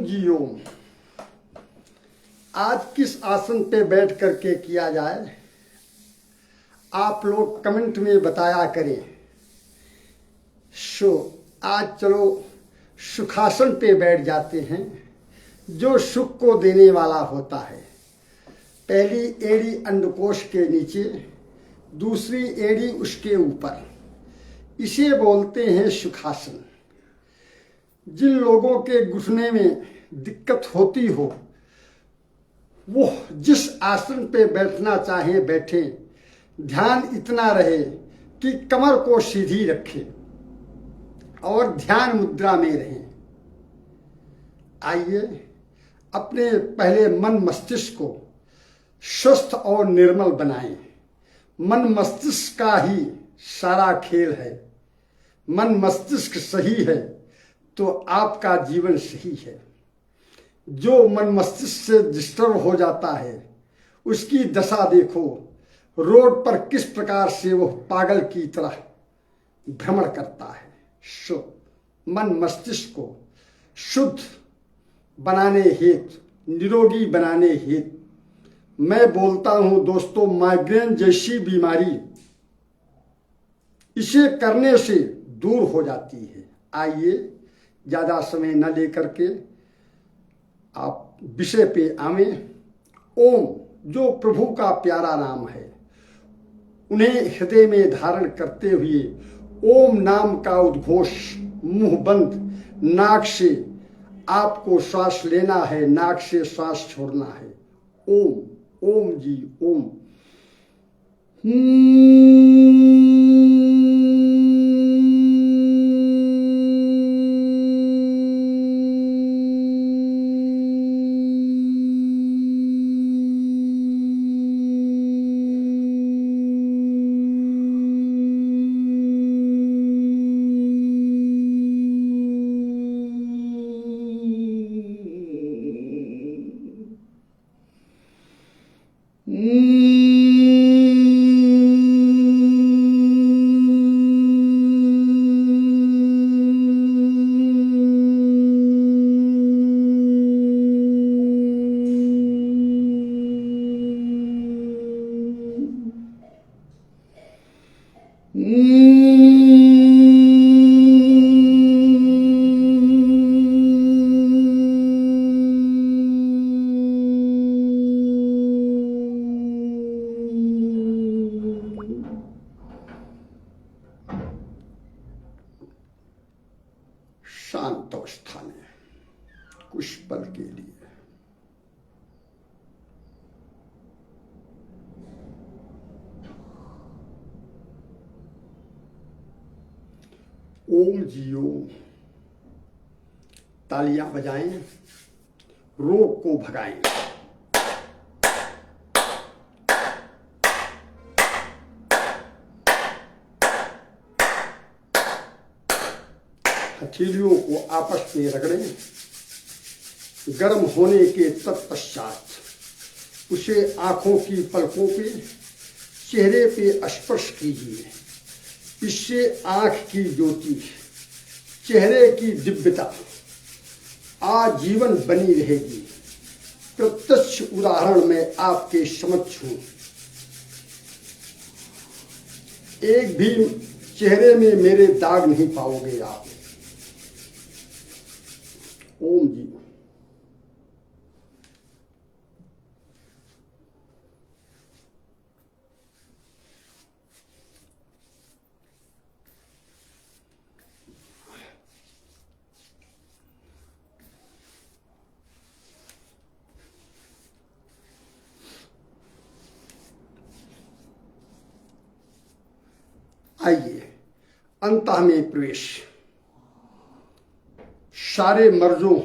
जी ओम। आज किस आसन पे बैठ करके किया जाए, आप लोग कमेंट में बताया करें। आज चलो सुखासन पे बैठ जाते हैं, जो सुख को देने वाला होता है। पहली एड़ी अंडकोश के नीचे, दूसरी एड़ी उसके ऊपर, इसे बोलते हैं सुखासन। जिन लोगों के घुटने में दिक्कत होती हो, वो जिस आसन पे बैठना चाहे बैठे। ध्यान इतना रहे कि कमर को सीधी रखें और ध्यान मुद्रा में रहें। आइए अपने पहले मन मस्तिष्क को स्वस्थ और निर्मल बनाएं। मन मस्तिष्क का ही सारा खेल है। मन मस्तिष्क सही है तो आपका जीवन सही है। जो मन मस्तिष्क से डिस्टर्ब हो जाता है, उसकी दशा देखो। रोड पर किस प्रकार से वो पागल की तरह भ्रमण करता है। मन मस्तिष्क को शुद्ध बनाने हेतु, निरोगी बनाने हेतु मैं बोलता हूं दोस्तों, माइग्रेन जैसी बीमारी इसे करने से दूर हो जाती है। आइए ज्यादा समय न लेकर के आप विषय पे आवे। ओम, जो प्रभु का प्यारा नाम है, उन्हें हृदय में धारण करते हुए ओम नाम का उद्घोष मुंह बंद नाक से आपको श्वास लेना है, नाक से श्वास छोड़ना है। ओम, ओम जी ओम। शांत अवस्था में कुछ पल के लिए ओम जी ओम। तालियां बजाएं, रोग को भगाएं। हथेलियों को आपस में रगड़ें। गर्म होने के तत्पश्चात उसे आंखों की पलकों पे, चेहरे पे स्पर्श कीजिए। इससे आंख की ज्योति, चेहरे की दिव्यता आजीवन बनी रहेगी। प्रत्यक्ष उदाहरण में आपके समक्ष हूं। एक भी चेहरे में मेरे दाग नहीं पाओगे आप। ओम जी। आइए अंतः में प्रवेश। सारे मर्जों,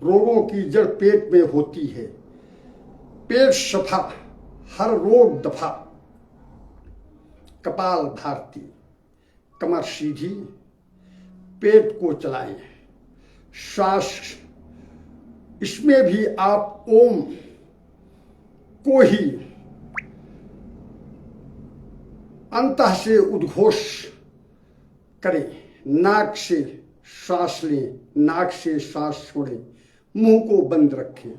रोगों की जड़ पेट में होती है। पेट सफा, हर रोग दफा। कपाल भारती, कमर सीधी, पेट को चलाएं। श्वास, इसमें भी आप ओम को ही अंतः से उद्घोष करें। नाक से श्वास लें, नाक से श्वास छोड़ें, मुंह को बंद रखें।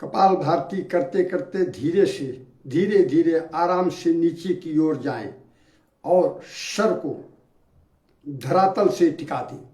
कपाल भारती करते करते धीरे धीरे आराम से नीचे की ओर जाएं और सर को धरातल से टिका दें।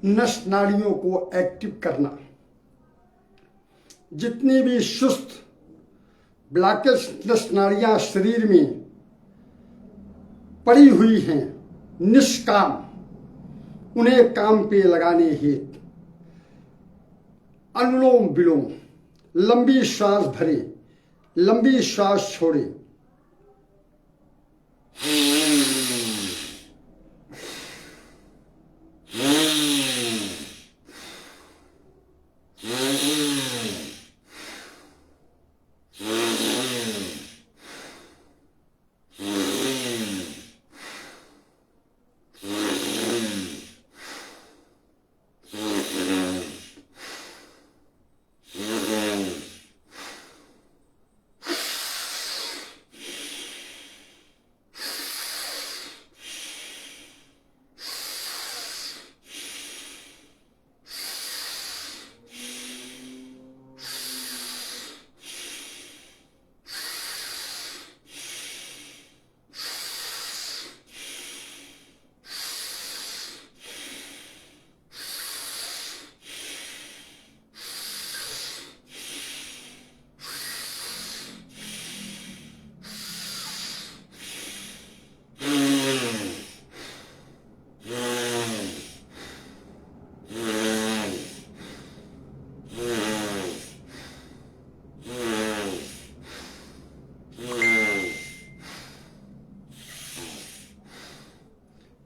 नस नाड़ियों को एक्टिव करना। जितनी भी सुस्त ब्लॉकेज नस नाड़ियां शरीर में पड़ी हुई हैं निष्काम, उन्हें काम पे लगाने हेतु अनुलोम विलोम, लंबी श्वास भरें, लंबी श्वास छोड़ें।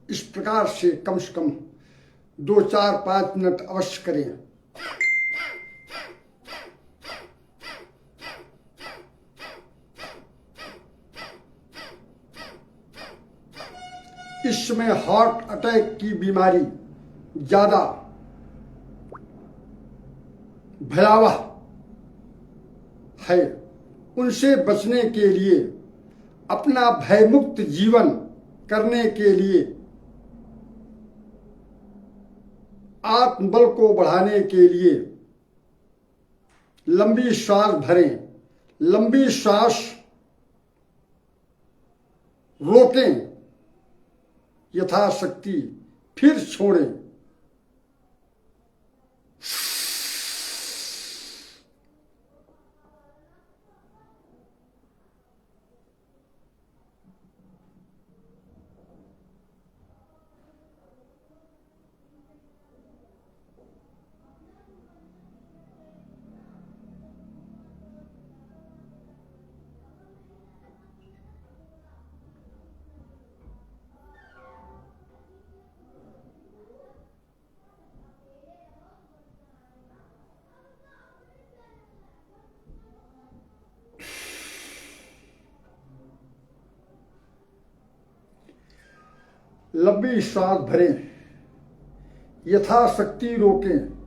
इस प्रकार से कम 2-4-5 मिनट अवश्य करें। इस समय हार्ट अटैक की बीमारी ज्यादा भयावह है। उनसे बचने के लिए, अपना भयमुक्त जीवन करने के लिए, आत्मबल को बढ़ाने के लिए लंबी श्वास भरें, लंबी श्वास रोकें, यथाशक्ति फिर छोड़ें। लंबी श्वास भरें, यथाशक्ति रोकें।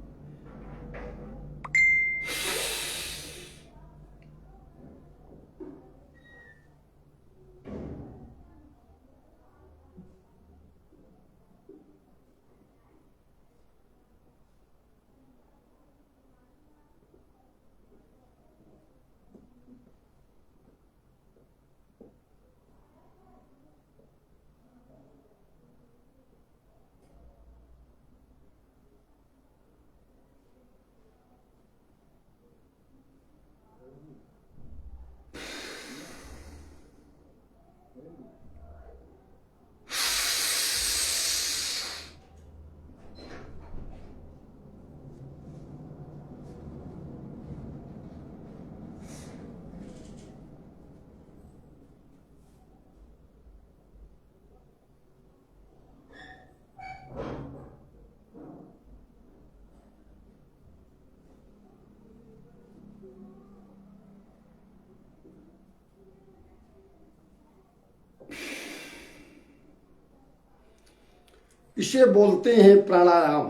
इसे बोलते हैं प्राणायाम।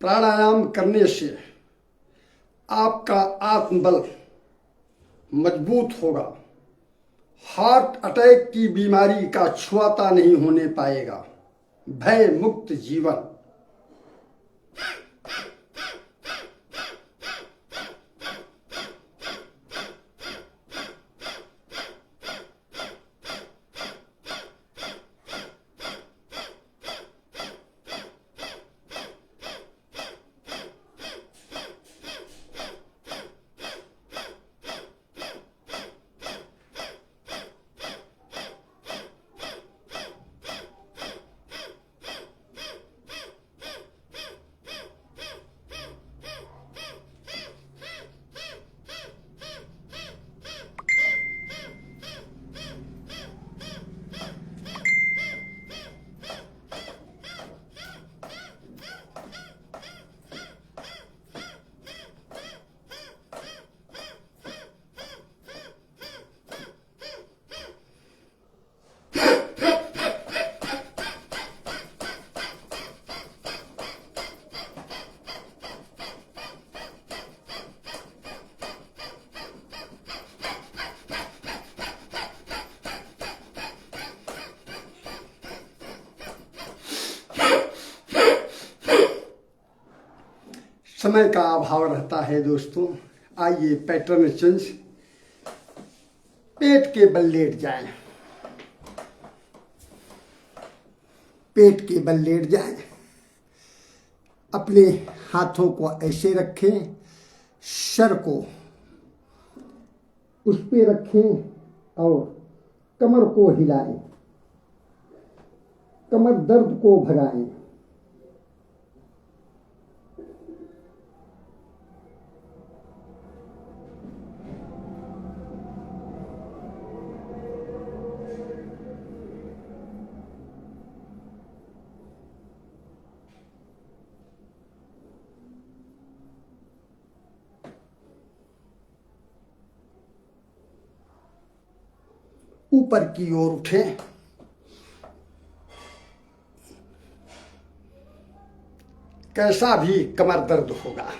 प्राणायाम करने से आपका आत्मबल मजबूत होगा, हार्ट अटैक की बीमारी का छुआता नहीं होने पाएगा, भय मुक्त जीवन। समय का अभाव रहता है दोस्तों। आइए पैटर्न चेंज। पेट के बल लेट जाएं, पेट के बल लेट जाएं। अपने हाथों को ऐसे रखें, सर को उस पे रखें और कमर को हिलाएं, कमर दर्द को भगाएं। ऊपर की ओर उठें। कैसा भी कमर दर्द होगा,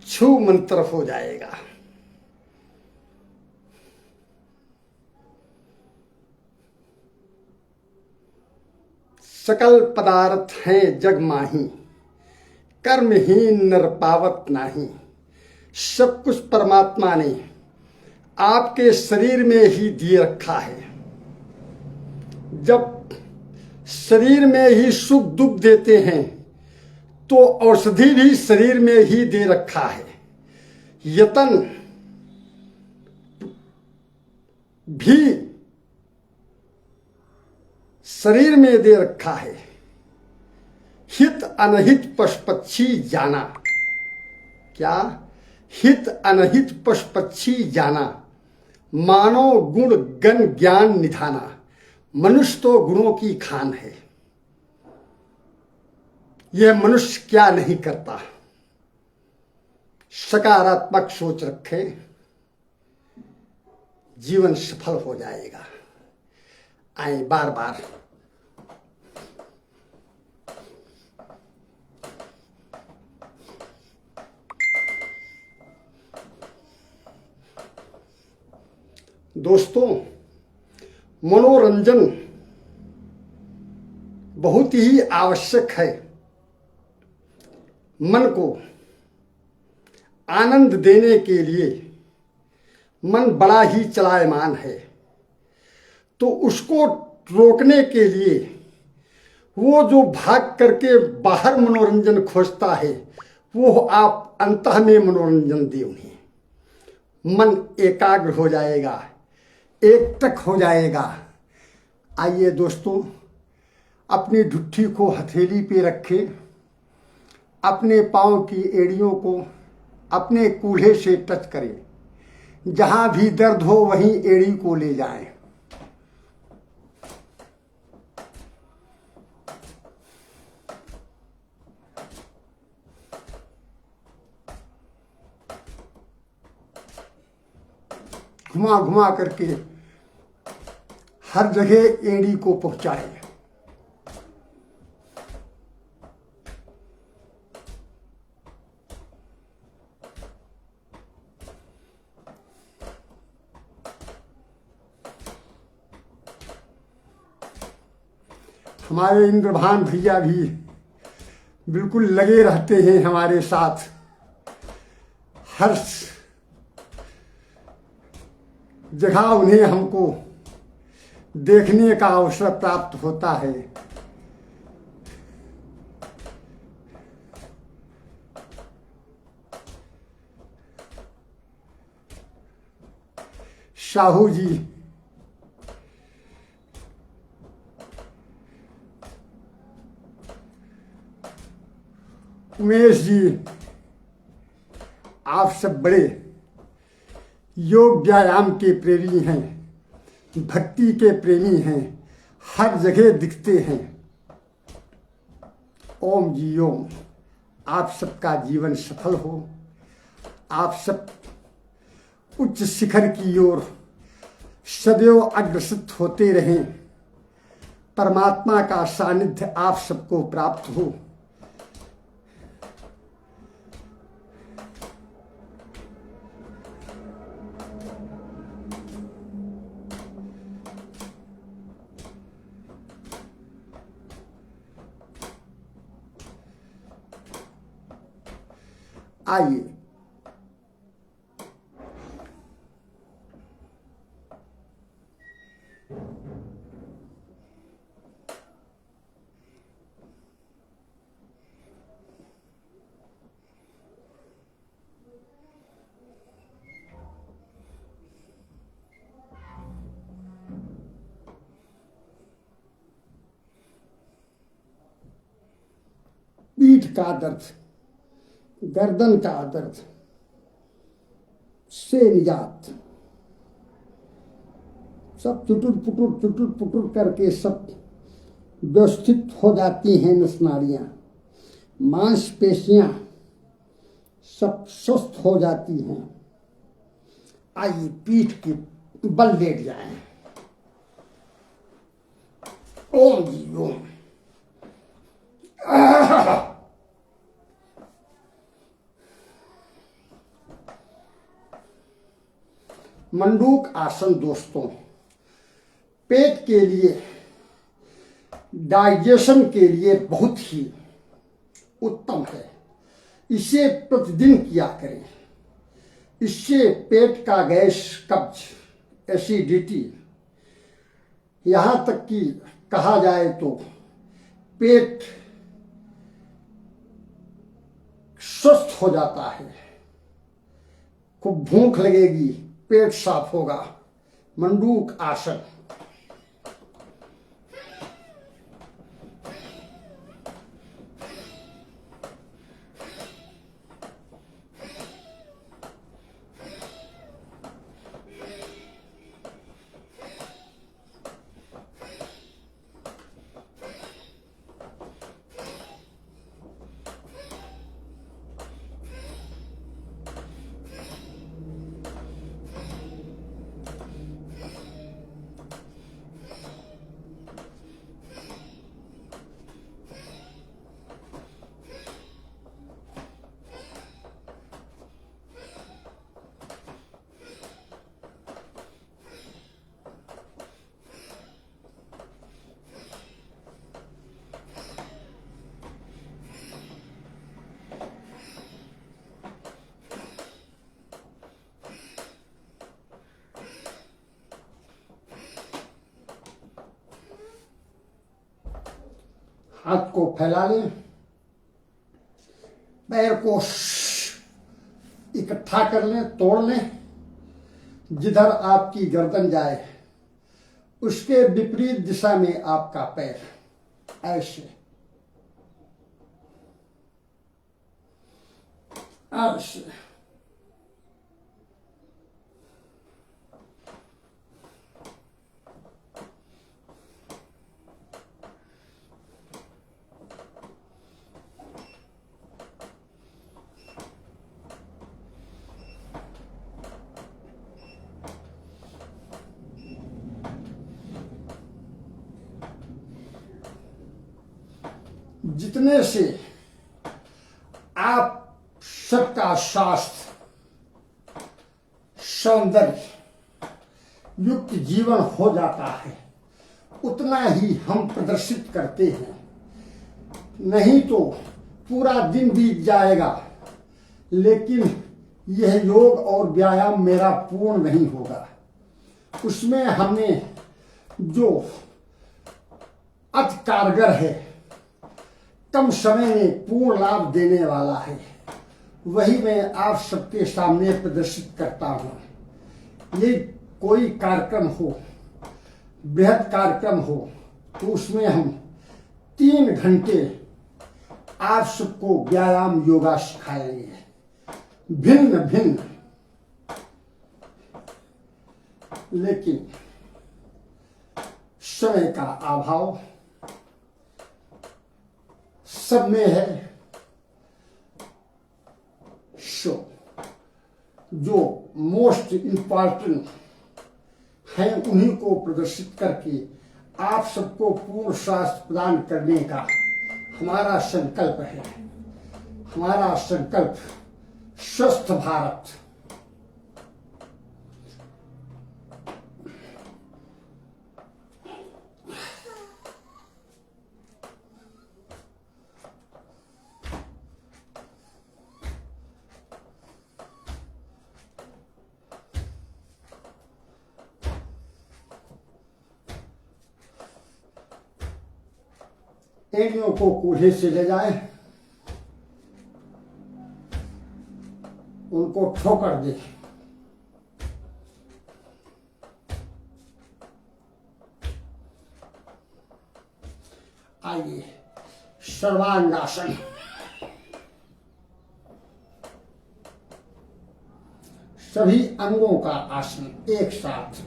छू मंत्र हो जाएगा। सकल पदार्थ हैं जग माही, कर्महीन नर पावत नाही। सब कुछ परमात्मा ने आपके शरीर में ही दिए रखा है। जब शरीर में ही सुख दुख देते हैं तो औषधि भी शरीर में ही दे रखा है। यतन भी शरीर में दे रखा है। हित अनहित पशु पक्षी जाना। क्या? हित अनहित पशु पक्षी जाना, मानव गुण गण ज्ञान निधाना। मनुष्य तो गुणों की खान है। यह मनुष्य क्या नहीं करता। सकारात्मक सोच रखे, जीवन सफल हो जाएगा। आए बार बार दोस्तों, मनोरंजन बहुत ही आवश्यक है। मन को आनंद देने के लिए मन बड़ा ही चलायमान है, तो उसको रोकने के लिए वो जो भाग करके बाहर मनोरंजन खोजता है, वो आप अंतः में मनोरंजन दे उन्हें। मन एकाग्र हो जाएगा, एकटक हो जाएगा। आइए दोस्तों, अपनी ढुट्ठी को हथेली पे रखें, अपने पांव की एड़ियों को अपने कूल्हे से टच करें। जहां भी दर्द हो वहीं एड़ी को ले जाएं। घुमा घुमा करके हर जगह एड़ी को पहुंचाएं। हमारे इंद्रभान भैया भी बिल्कुल लगे रहते हैं हमारे साथ। हर जगह उन्हें हमको देखने का अवसर प्राप्त होता है। साहू जी, उमेश जी, आप सब बड़े योग व्यायाम के प्रेमी हैं, भक्ति के प्रेमी हैं, हर जगह दिखते हैं। ओम जी ओम। आप सबका जीवन सफल हो, आप सब उच्च शिखर की ओर सदैव अग्रसर होते रहें। परमात्मा का सानिध्य आप सबको प्राप्त हो। आइए पीठ का दर्द, गर्दन का दर्द से निजात। सब चुटुर पुटुर करके सब व्यवस्थित हो जाती हैं। नस नाड़ियां, मांसपेशियां सब स्वस्थ हो जाती हैं। आइए पीठ के बल लेट जाएं। ओम जी ओम। मंडूक आसन दोस्तों पेट के लिए, डाइजेशन के लिए बहुत ही उत्तम है। इसे प्रतिदिन किया करें। इससे पेट का गैस, कब्ज, एसिडिटी, यहां तक कि कहा जाए तो पेट स्वस्थ हो जाता है। खूब भूख लगेगी, पेट साफ होगा। मंडूक आसन। हाथ को फैला लें, पैर को इकट्ठा कर लें, तोड़ लें। जिधर आपकी गर्दन जाए उसके विपरीत दिशा में आपका पैर, ऐसे ऐसे। जितने से आप सबका स्वास्थ्य, सौंदर्य युक्त जीवन हो जाता है, उतना ही हम प्रदर्शित करते हैं। नहीं तो पूरा दिन बीत जाएगा लेकिन यह योग और व्यायाम मेरा पूर्ण नहीं होगा। उसमें हमें जो अति कारगर है, कम समय में पूर्ण लाभ देने वाला है, वही मैं आप सबके सामने प्रदर्शित करता हूं। ये कोई कार्यक्रम हो, बृहद कार्यक्रम हो, तो उसमें हम 3 घंटे आप सबको व्यायाम योगा सिखाएंगे, भिन्न भिन्न। लेकिन समय का अभाव सब में है। सो जो मोस्ट इम्पॉर्टेंट है उन्हीं को प्रदर्शित करके आप सबको पूर्ण स्वास्थ्य प्रदान करने का हमारा संकल्प है। हमारा संकल्प स्वस्थ भारत। एड़ियों को कूल्हे से ले जाए, उनको ठोकर दे। आइए सर्वांगासन। सभी अंगों का आसन एक साथ।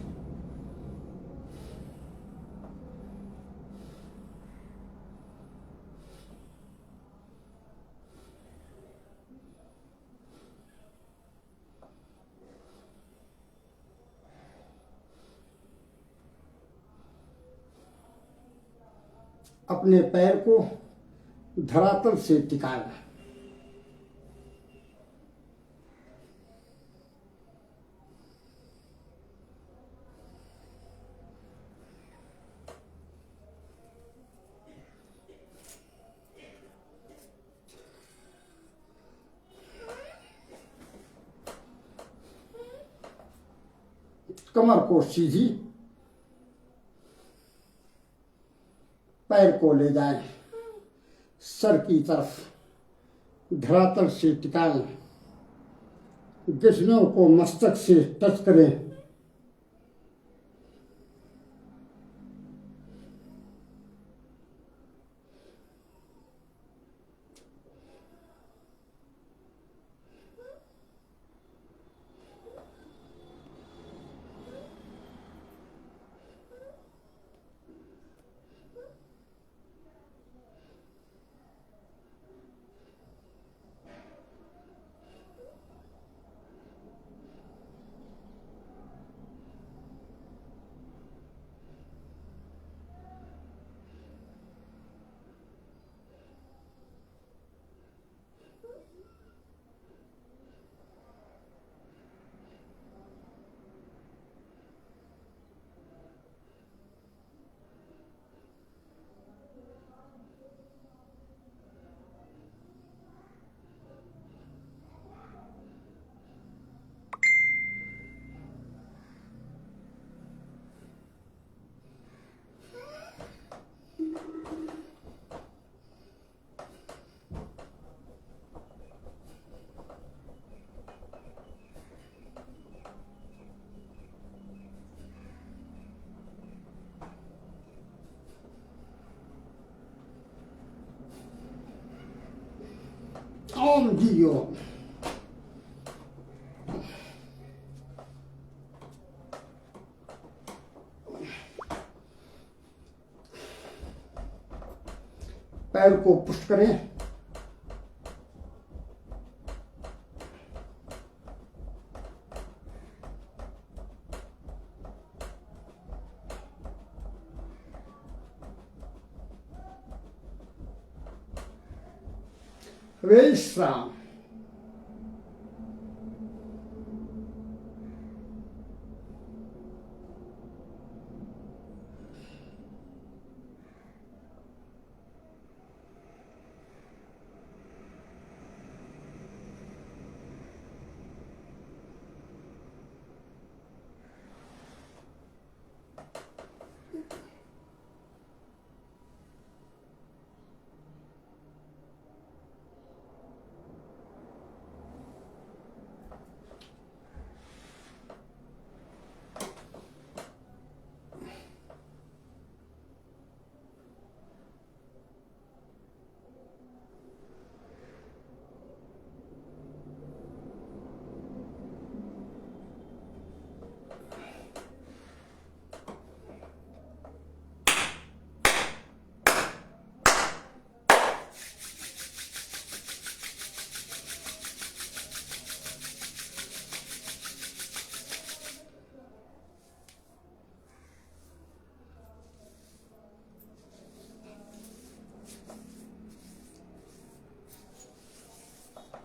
अपने पैर को धरातल से टिकाएं। कमर को सीधी, पैर को ले जाएं सर की तरफ, धरातल से टिकाएं, घुटनों को मस्तक से टच करें। ओम जी ओम। पैर को पुश करें, विश्राम।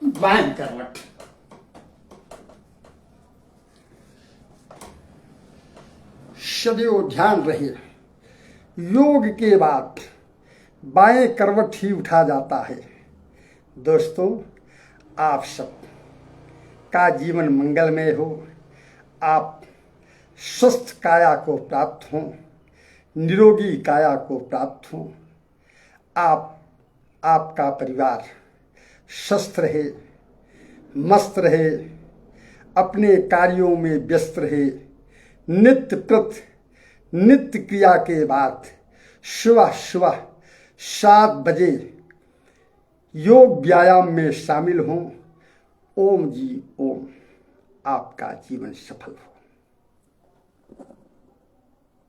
बाएं करवट। सदैव ध्यान रहे, योग के बाद बाएं करवट ही उठा जाता है। दोस्तों, आप सब का जीवन मंगलमय हो, आप स्वस्थ काया को प्राप्त हों, निरोगी काया को प्राप्त हों, आपका परिवार स्वस्थ रहे, मस्त रहे, अपने कार्यों में व्यस्त रहे। नित्य क्रिया के बाद सुबह 7 बजे योग व्यायाम में शामिल हों। ओम जी ओम। आपका जीवन सफल हो।